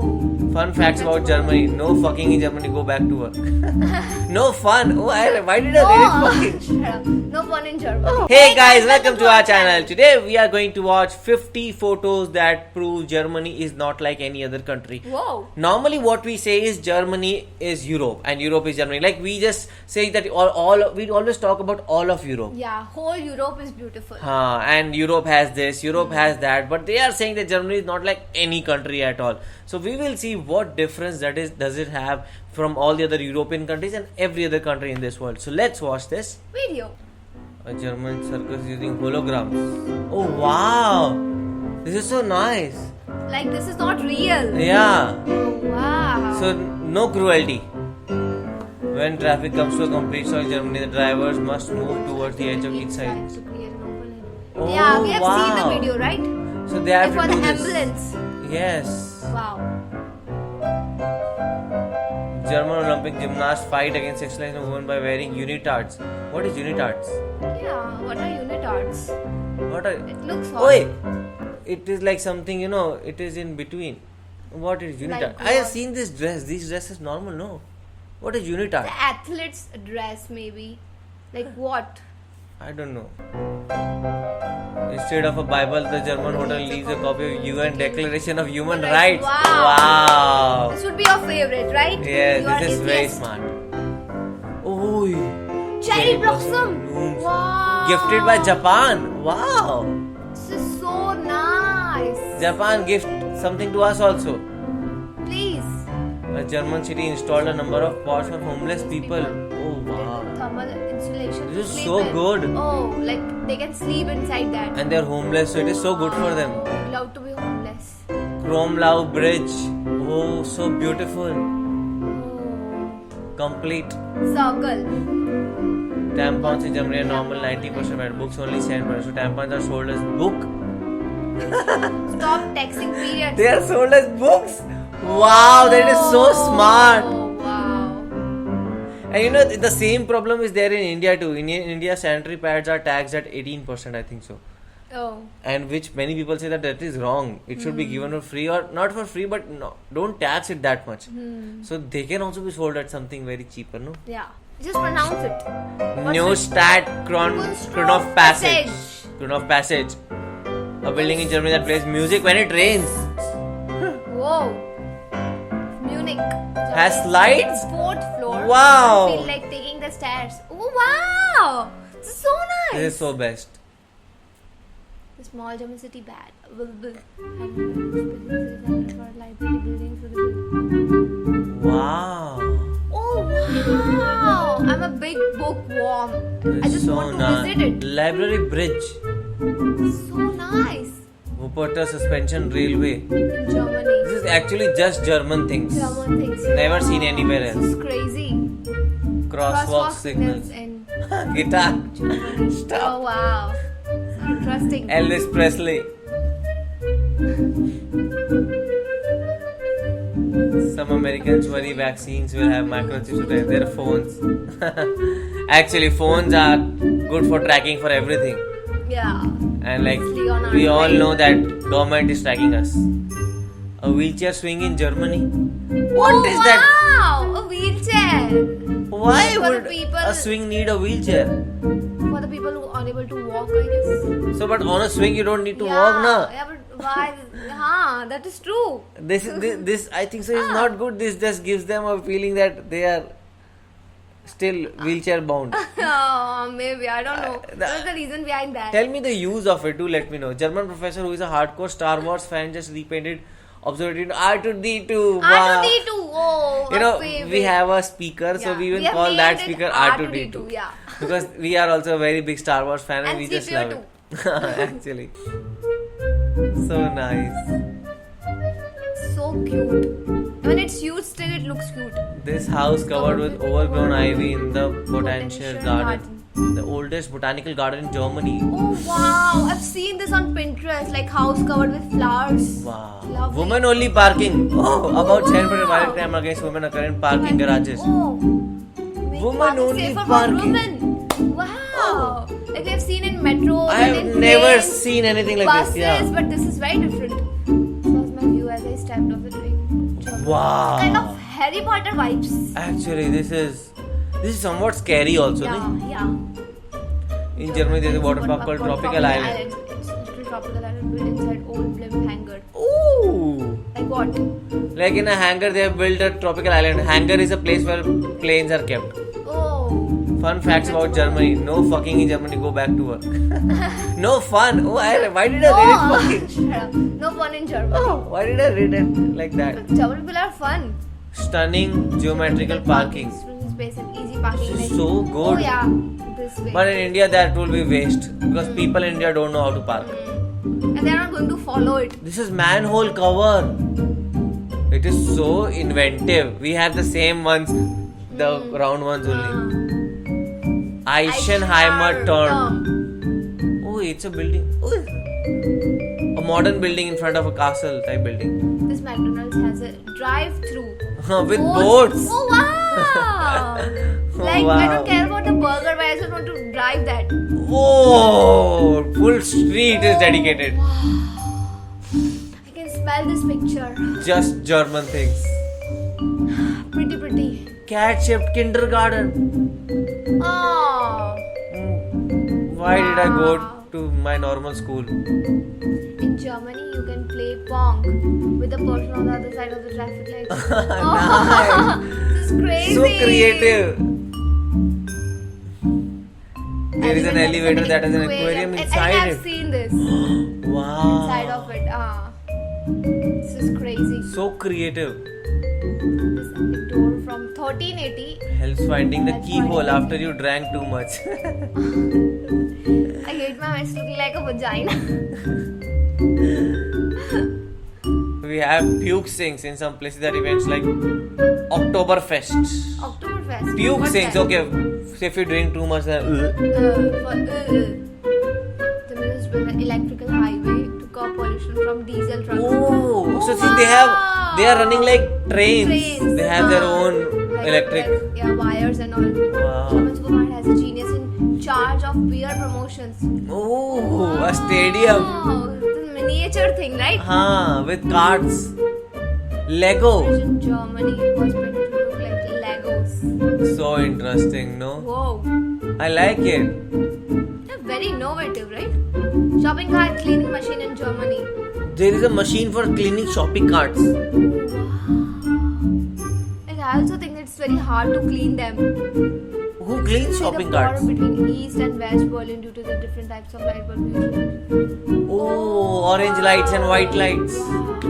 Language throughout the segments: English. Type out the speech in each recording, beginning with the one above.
Fun facts about Germany. No fucking in Germany. Go back to work. No fun. Oh, why did I read it fucking? No fun in Germany. Hey guys, welcome to our channel. Today we are going to watch 50 photos that prove Germany is not like any other country. Whoa. Normally what we say is Germany is Europe and Europe is Germany. Like we just say that all we always talk about all of Europe. Yeah, whole Europe is beautiful. And Europe has this, Europe has that, but they are saying that Germany is not like any country at all. So we will see what difference does it have from all the other European countries and every other country in this world. So let's watch this. Video. A German circus using holograms. Oh wow! This is so nice. Like this is not real. Yeah. Oh, wow. So no cruelty. When traffic comes to a complete stop in Germany, the drivers must move towards the edge of each side. To create an open end. Oh, Yeah, we have wow. seen the video, right? So they have Like to for do the this. ambulance. Yes. Wow. German Olympic gymnasts fight against sexualizing a woman by wearing unitards. What is unitards? Yeah, what are unitards? What are? It looks hot. Wait, it is like something it is in between. What is unitard? Like I have what? seen this dress. This dress is normal. No, what is unitard? The athlete's dress, maybe. Like what? I don't know. Instead of a Bible, the German hotel leaves a copy of UN Declaration of Human Rights. Wow. This would be your favorite, right? Yes, You are this is very atheist. smart. Oh, Cherry blossom. blooms. Wow. Gifted by Japan. Wow. This is so nice. Japan gift something to us also. Please. A German city installed a number of pods for homeless people. Oh wow. Thermal insulation. This to is sleep so in. good. Oh, like they can sleep inside that. And they're homeless, so it is so good for them. Love to be homeless. Kromlau Bridge. Oh, so beautiful. Oh. Complete. Circle. Tampons in Germany are normal 90% red. Books only 7%. So tampons are sold as book. Stop texting periods. They are sold as books. Wow, that is so smart. Oh, wow. And the same problem is there in India too. In India, sanitary pads are taxed at 18%, I think so. Oh. And which many people say that is wrong. It should be given for free, or not for free, but no, don't tax it that much. So they can also be sold at something very cheaper, no? Yeah. Just pronounce it. What's Neustadt Kronhof Passage. Kronhof Passage. A building in Germany that plays music when it rains. Whoa. Munich. Has slides? Fourth floor. Wow. I feel like taking the stairs. Oh, wow. This is so nice. This is so best. The small German city bad. Library buildings with a Wow. Oh wow! I'm a big bookworm. I It's just so want to nice. visit it. Library Bridge. So nice. Wuppertal Suspension Railway. In Germany. This is actually just German things. German things. Never seen anywhere This else. is crazy. Crosswalk signals. in Guitar. Germany. Stop. Oh wow. So interesting. Elvis Presley. Some Americans worry vaccines will have microchips to track their phones. Actually, phones are good for tracking for everything. Yeah. And like Especially on our we all side. know that government is tracking us. A wheelchair swing in Germany. What is that? Wow! A wheelchair. Why For the would people- a swing need a wheelchair? For the people who are unable to walk, I guess. So, but on a swing you don't need to walk, na? Yeah, but why? That is true. This I think so is not good. This just gives them a feeling that they are still wheelchair bound. Oh, maybe. I don't know. the- What's the reason behind that? Tell me the use of it. Do let me know. German professor who is a hardcore Star Wars fan just repainted observatory to R2D2. Wow. R2D2. Oh, my favorite. We have a speaker, so Yeah, we will we have call that named it speaker R2D2, R2D2. yeah. Because we are also a very big Star Wars fan and And we just C-P-O love it. Actually. So nice. So cute. When it's huge, still it looks cute. This house covered with overgrown ivy in the Botanical Garden. The oldest botanical garden in Germany. Oh wow! I've seen this on Pinterest, like house covered with flowers. Wow. Lovely. Women only parking. Oh, about Wow. 10% violent crime against women occur in parking garages. Oh. Make Women parking only safer for parking. women. Wow. Like we've seen in metros. I and have in never trains, seen anything like buses, this. Yeah. but this is very different. This was my view as I stepped off the train. Wow. Kind of Harry Potter vibes. Actually, this is somewhat scary also. Yeah, yeah. In Germany, there is a water park called Tropical Island. It's literally Tropical Island built inside old blimp hangar. Ooh. Like what? Like in a hangar, they have built a tropical island. Hangar is a place where planes are kept. Oh. Fun facts about Germany. No fucking in Germany. Go back to work. No fun. Oh, why did I read it fucking? Shut up. No fun in Germany. Oh, why did I read it like that? German people are fun. Stunning geometrical parking. Space and easy parking. This is like- so good. Oh yeah, this way. But in India, that will be waste because people in India don't know how to park. And they're not going to follow it. This is manhole cover. It is so inventive. We have the same ones, the round ones only. Eisenheimer turn. Oh, it's a building. Oh, a modern building in front of a castle type building. This McDonald's has a drive-through. With boats. Oh wow! Like wow. I don't care about the burger, but I just want to drive that. Oh, full street is dedicated. I can smell this picture. Just German things. Pretty. Cat-shaped kindergarten. Oh. Why did I go to my normal school? In Germany, you can play Pong with the person on the other side of the traffic light. Nice. This is crazy. So creative. There is an elevator that has an aquarium And inside I have it. seen this Wow. inside of it. This is crazy. So creative. This door from 1380. Helps finding the Helps keyhole finding- after you drank too much. I hate my mess looking like a vagina. We have puke sinks in some places at events like Oktoberfest. Oktoberfest. Puke What's sinks, that? okay. So if you drink too much, then The ministers built an electrical highway to curb pollution from diesel trucks. Oh, so see wow. they are running like trains. They have their own Like, electric. yeah, wires and all. Wow. German supermarket has a genius in charge of beer promotions. Oh, a stadium. Oh, the miniature thing, right? With carts. Lego. In Germany, it was meant to look like Legos. So interesting, no? Whoa. I like it. They're very innovative, right? Shopping cart cleaning machine in Germany. There is a machine for cleaning shopping carts. And I also think it's very hard to clean them. Who cleans See shopping the carts? border between East and West Berlin due to the different types of light bulbs used. Oh, orange lights and white lights. Wow.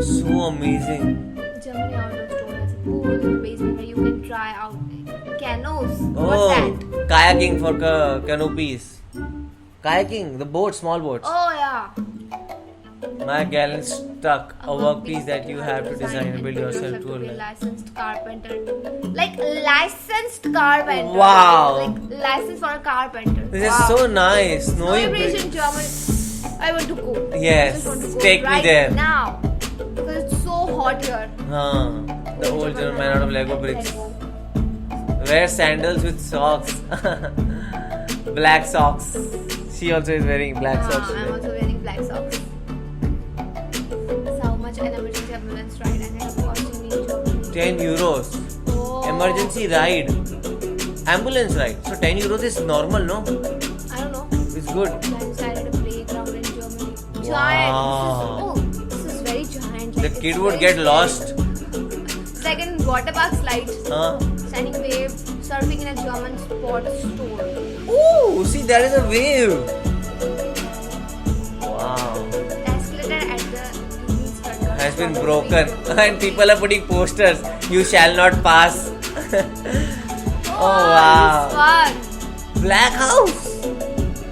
So amazing. Germany outdoor store has a pool in the basement where you can try out canoes. What's Oh, that? kayaking for canopies. Kayaking, the boat, small boats. Oh yeah. My gallon stuck. A workpiece that you have to design and build yourself to a be a life. licensed carpenter. Like licensed carpenter. Wow. Like license for a carpenter. This is so nice. Snowy Snowy Bridge bridge. in Germany. I want to go. Yes, I just want to go take me right there. now. Because it's so hot here. The old German man out of Lego bricks. Lego. Wear sandals with socks. Black socks. She also is wearing black socks. I'm today. also wearing black socks. That's how much an emergency ambulance ride ended up costing me in Germany. 10 euros. Oh. Emergency ride. Ambulance ride. So 10 euros is normal, no? I don't know. It's good. I decided a playground in Germany. Wow. Giant. This is very giant. The Like, kid it's would very get lost. It's like in water park slides. Huh? Standing wave, surfing in a German sports store. Ooh, see, that is a wave. Wow. The escalator at the East Terminal Has been was broken. being And people are putting posters. You shall not pass. Oh, wow. This fun. Black house.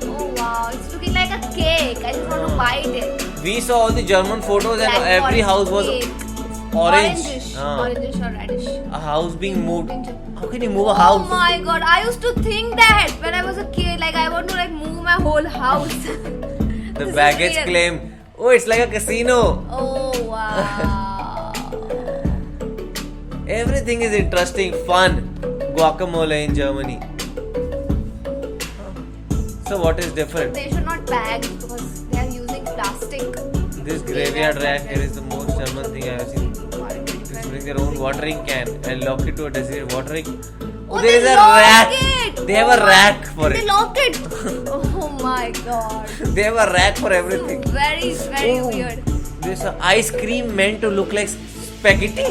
Oh wow, it's looking like a cake. I just want to bite it. We saw all the German photos and Black every forest house was cake. orange. Orangish. Ah. Orangish or reddish. A house being moved. Moving to- How can you move a Oh house? my god, I used to think that when I was a kid, like I want to like move my whole house. The This is baggage real. claim. Oh, it's like a casino. Oh wow. Everything is interesting, fun. Guacamole in Germany. So what is different? They should not bag because they are using plastic. This graveyard rack here is the most most German thing I have seen. Just bring their own watering can and lock it to a designated watering. Oh, There is they a lock rack. it. They have a rack for They it. lock it. Oh my god. They have a rack for everything. Very Oh, weird. This ice cream meant to look like spaghetti.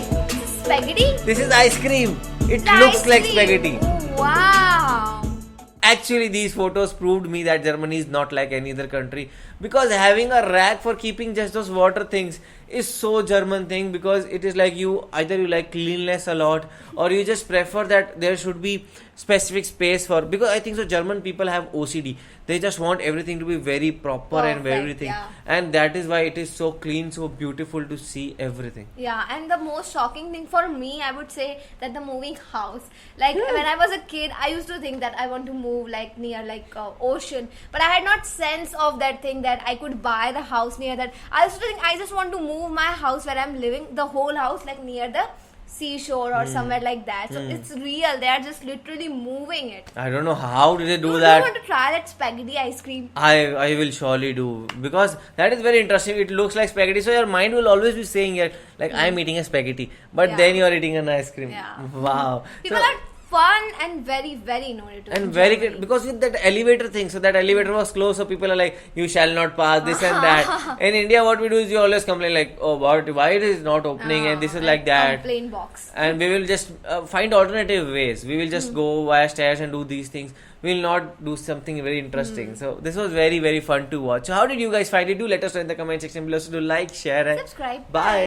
Spaghetti? This is ice cream. It The looks ice like cream. spaghetti. Oh, wow. Actually, these photos proved me that Germany is not like any other country, because having a rack for keeping just those water things is so German thing, because it is like either you like cleanliness a lot, or you just prefer that there should be specific space for, because I think so German people have OCD. They just want everything to be very proper and Perfect, everything, yeah. and that is why it is so clean, so beautiful to see everything. Yeah, and the most shocking thing for me, I would say that the moving house. Like when I was a kid, I used to think that I want to move like near like ocean, but I had not sense of that thing that I could buy the house near that. I used to think I just want to move my house where I'm living, the whole house like near the seashore or somewhere like that. So it's real. They are just literally moving it. I don't know how did they do You that. want to try that spaghetti ice cream? I will surely do, because that is very interesting. It looks like spaghetti, so your mind will always be saying here like I'm eating a spaghetti, but Yeah. then you are eating an ice cream. Yeah. Wow. People So- are fun and very innovative. and in very Germany. good, because with that elevator thing, so that elevator was closed, so people are like, you shall not pass this and that. In India, what we do is you always complain like, oh, why it is not opening, and this is like that. Complaint box. And we will just find alternative ways. We will just go via stairs and do these things. We will not do something very interesting. So this was very fun to watch. So how did you guys find it? Do let us know in the comment section below. So do like, share, and Subscribe. bye.